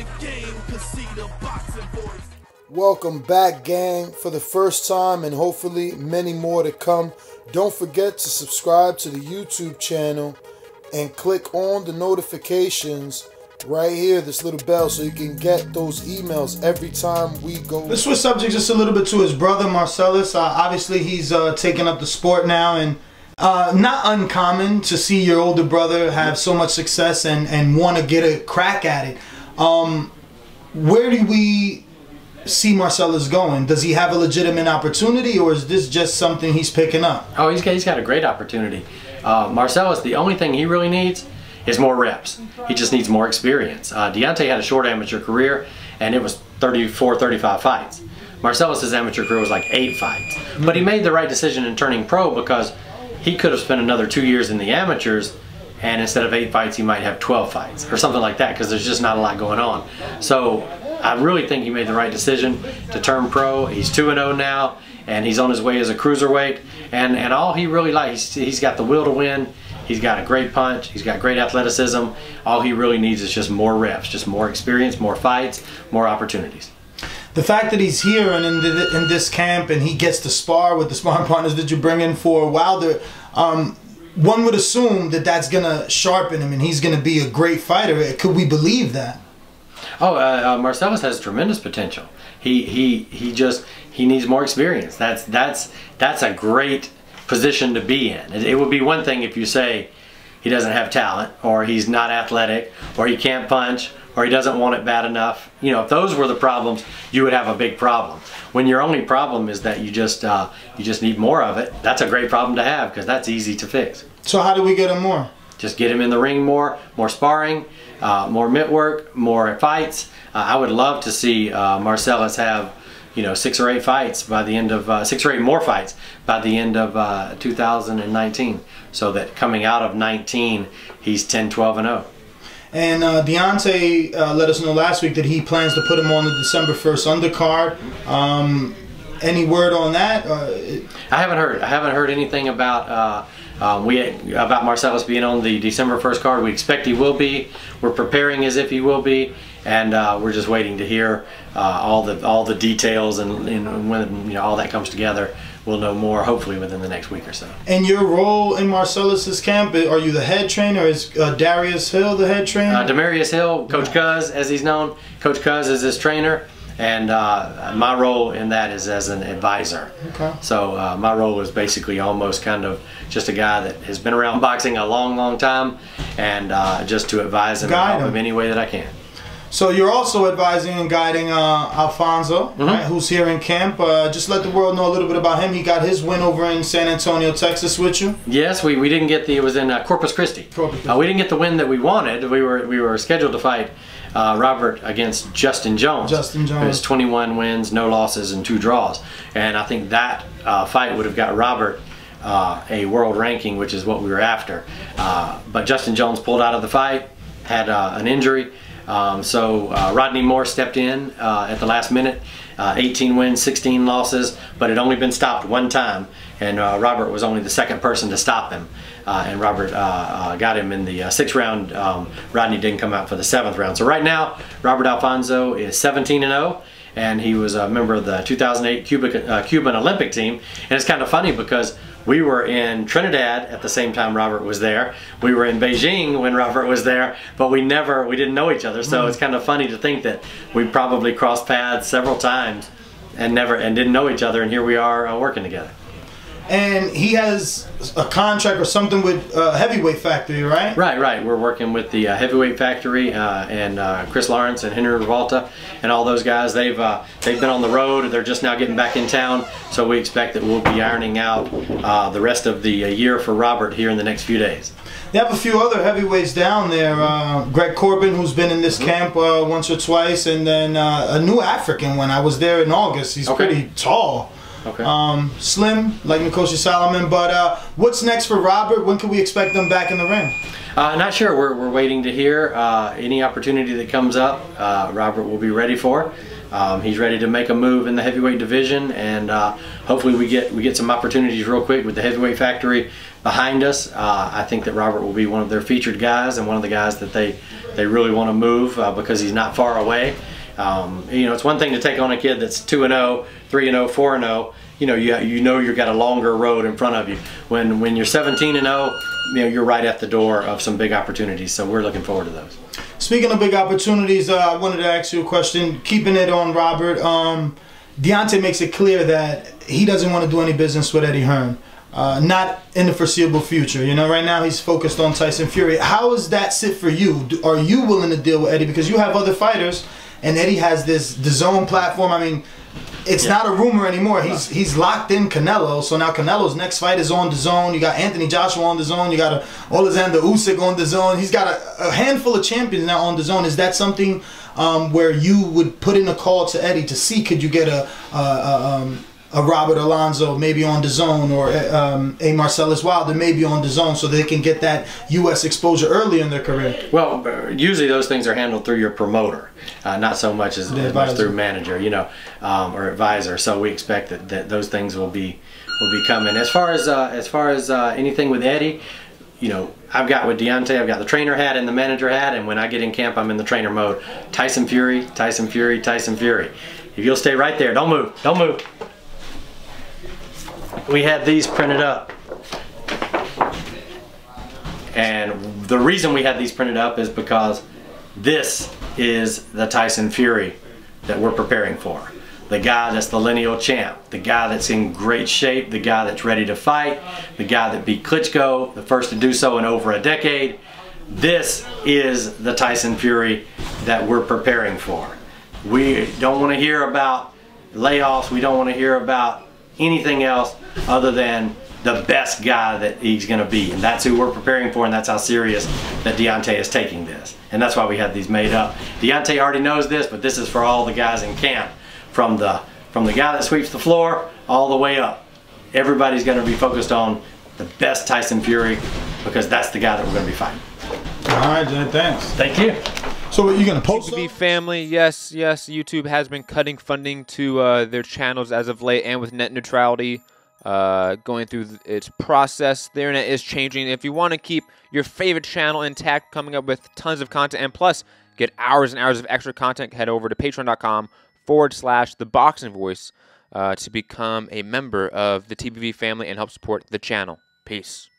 the game, cause see the boxing voice. Welcome back, gang, for the first time and hopefully many more to come. Don't forget to subscribe to the YouTube channel and click on the notifications right here, this little bell, so you can get those emails every time we go. Let's switch subject just a little bit to his brother, Marsellos. Obviously, he's taking up the sport now, and not uncommon to see your older brother have so much success and want to get a crack at it. Where do we see Marsellos going? Does he have a legitimate opportunity, or is this just something he's picking up? Oh, he's got a great opportunity. Marsellos, the only thing he really needs is more reps. He just needs more experience. Deontay had a short amateur career, and it was 34, 35 fights. Marsellos' amateur career was like 8 fights. But he made the right decision in turning pro, because he could have spent another 2 years in the amateurs, and instead of 8 fights, he might have 12 fights or something like that, because there's just not a lot going on. So I really think he made the right decision to turn pro. He's 2-0 now, and he's on his way as a cruiserweight. And all he really likes, he's got the will to win. He's got a great punch. He's got great athleticism. All he really needs is just more reps, just more experience, more fights, more opportunities. The fact that he's here and in this camp and he gets to spar with the sparring partners that you bring in for Wilder, one would assume that that's going to sharpen him and he's going to be a great fighter. Could we believe that? Oh, Marsellos has tremendous potential. He needs more experience. That's a great position to be in. It would be one thing if you say he doesn't have talent, or he's not athletic, or he can't punch, or he doesn't want it bad enough. You know, if those were the problems, you would have a big problem. When your only problem is that you just need more of it, that's a great problem to have, because that's easy to fix. So how do we get him more? Just get him in the ring more sparring, more mitt work, more fights. I would love to see Marsellos have, you know, 6 or 8 fights by the end of 6 or 8 more fights by the end of 2019, so that coming out of 19 he's 10-12-0. And Deontay let us know last week that he plans to put him on the December 1st undercard. Any word on that? I haven't heard anything about about Marsellos being on the December 1st card. We expect he will be. We're preparing as if he will be, and we're just waiting to hear all the details, and when, you know, all that comes together, we'll know more hopefully within the next week or so. And your role in Marsellos' camp, are you the head trainer? Is Darius Hill the head trainer? Demarius Hill, Coach Cuz as he's known. Coach Cuz is his trainer, and my role in that is as an advisor. Okay. So my role is basically almost kind of just a guy that has been around boxing a long time, and just to advise him and help him any way that I can. So you're also advising and guiding Alfonso, right, who's here in camp. Just let the world know a little bit about him. He got his win over in San Antonio, Texas with you. Yes, we didn't get the, it was in Corpus Christi. We didn't get the win that we wanted. We were scheduled to fight Robert against Justin Jones. Justin Jones. Who has 21 wins, no losses, and 2 draws. And I think that fight would have got Robert a world ranking, which is what we were after. But Justin Jones pulled out of the fight, had an injury. So Rodney Moore stepped in at the last minute, 18 wins, 16 losses, but had only been stopped 1 time, and Robert was only the 2nd person to stop him, and Robert got him in the 6th round. Rodney didn't come out for the 7th round. So right now, Robert Alfonso is 17-0, and he was a member of the 2008 Cuban Olympic team. And it's kind of funny because we were in Trinidad at the same time Robert was there. We were in Beijing when Robert was there, but we didn't know each other. So it's kind of funny to think that we probably crossed paths several times and didn't know each other, and here we are working together. And he has a contract or something with Heavyweight Factory, right? Right. We're working with the Heavyweight Factory and Chris Lawrence and Henry Revolta and all those guys. They've been on the road. They're just now getting back in town. So we expect that we'll be ironing out the rest of the year for Robert here in the next few days. They have a few other heavyweights down there. Greg Corbin, who's been in this camp once or twice, and then a new African one. I was there in August. He's pretty tall. Okay. Slim, like Nkosi Solomon. But what's next for Robert? When can we expect them back in the ring? Not sure. We're waiting to hear any opportunity that comes up. Robert will be ready for. He's ready to make a move in the heavyweight division, and hopefully we get some opportunities real quick with the Heavyweight Factory behind us. I think that Robert will be one of their featured guys and one of the guys that they They really want to move because he's not far away. You know, it's one thing to take on a kid that's 2-0, 3-0, 4-0. You know, you've got a longer road in front of you. When you're 17-0, you know, you're right at the door of some big opportunities. So we're looking forward to those. Speaking of big opportunities, I wanted to ask you a question. Keeping it on Robert, Deontay makes it clear that he doesn't want to do any business with Eddie Hearn. Not in the foreseeable future. You know, right now he's focused on Tyson Fury. How does that sit for you? Are you willing to deal with Eddie? Because you have other fighters, and Eddie has the DAZN platform. I mean, it's not a rumor anymore. He's locked in Canelo. So now Canelo's next fight is on DAZN. You got Anthony Joshua on DAZN. You got Alexander Usyk on DAZN. He's got a handful of champions now on DAZN. Is that something where you would put in a call to Eddie to see could you get a Robert Alonzo maybe on DAZN, or a Marsellos Wilder maybe on DAZN, so they can get that U.S. exposure early in their career? Well, usually those things are handled through your promoter, not so much as much through manager, you know, or advisor. So we expect that those things will be coming. As far as anything with Eddie, you know, I've got with Deontay, I've got the trainer hat and the manager hat, and when I get in camp, I'm in the trainer mode. Tyson Fury, Tyson Fury, Tyson Fury. If you'll stay right there, don't move, don't move. We had these printed up, and the reason we had these printed up is because this is the Tyson Fury that we're preparing for. The guy that's the lineal champ, the guy that's in great shape, the guy that's ready to fight, the guy that beat Klitschko, the first to do so in over a decade. This is the Tyson Fury that we're preparing for. We don't want to hear about layoffs. We don't want to hear about anything else other than the best guy that he's going to be, and that's who we're preparing for, and that's how serious that Deontay is taking this, and that's why we had these made up. Deontay already knows this, but this is for all the guys in camp, from the guy that sweeps the floor all the way up. Everybody's going to be focused on the best Tyson Fury, because that's the guy that we're going to be fighting. All right, Jay, thanks. Thank you. So are you going to post TBV family, yes, YouTube has been cutting funding to their channels as of late, and with net neutrality going through its process, the internet is changing. If you want to keep your favorite channel intact, coming up with tons of content, and plus get hours and hours of extra content, head over to patreon.com/ThaBoxingVoice to become a member of the TBV family and help support the channel. Peace.